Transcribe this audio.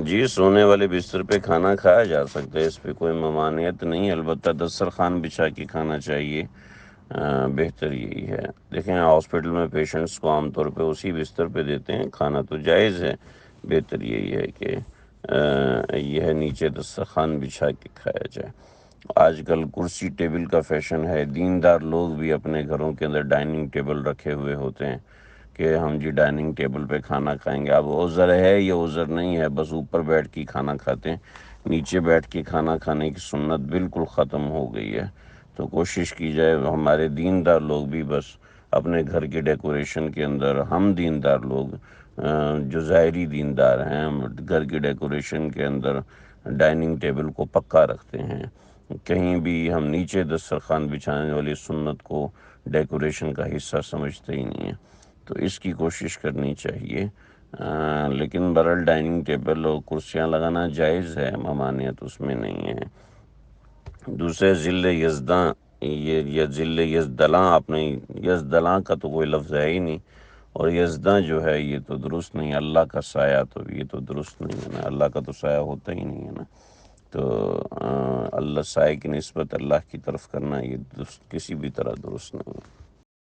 جی سونے والے بستر پہ کھانا کھایا جا سکتا ہے، اس پہ کوئی ممانعت نہیں، البتہ دسترخوان بچھا کے کھانا چاہیے۔ بہتر یہی ہے۔ دیکھیں ہاسپٹل میں پیشنٹس کو عام طور پہ اسی بستر پہ دیتے ہیں، کھانا تو جائز ہے، بہتر یہی ہے کہ یہ نیچے دسترخوان بچھا کے کھایا جائے۔ آج کل کرسی ٹیبل کا فیشن ہے، دیندار لوگ بھی اپنے گھروں کے اندر ڈائننگ ٹیبل رکھے ہوئے ہوتے ہیں کہ ہم جی ڈائننگ ٹیبل پہ کھانا کھائیں گے۔ اب عذر ہے یا عذر نہیں ہے، بس اوپر بیٹھ کے کھانا کھاتے ہیں، نیچے بیٹھ کے کھانا کھانے کی سنت بالکل ختم ہو گئی ہے۔ تو کوشش کی جائے ہمارے دیندار لوگ بھی بس اپنے گھر کے ڈیکوریشن کے اندر، ہم دیندار لوگ جو ظاہری دیندار ہیں، ہم گھر کی ڈیکوریشن کے اندر ڈائننگ ٹیبل کو پکا رکھتے ہیں، کہیں بھی ہم نیچے دسترخوان بچھانے والی سنت کو ڈیکوریشن کا حصہ سمجھتے ہی نہیں ہیں۔ تو اس کی کوشش کرنی چاہیے، لیکن برحال ڈائننگ ٹیبل اور کرسیاں لگانا جائز ہے، ممانعت اس میں نہیں ہے۔ دوسرے ذل یزداں، یہ ذل یزدلاں، آپ نے یزدلاں کا تو کوئی لفظ ہے ہی نہیں، اور یزداں جو ہے یہ تو درست نہیں، اللہ کا سایہ، تو یہ تو درست نہیں ہے نا، اللہ کا تو سایہ ہوتا ہی نہیں ہے نا۔ تو اللہ سائے کی نسبت اللہ کی طرف کرنا یہ کسی بھی طرح درست نہیں ہے۔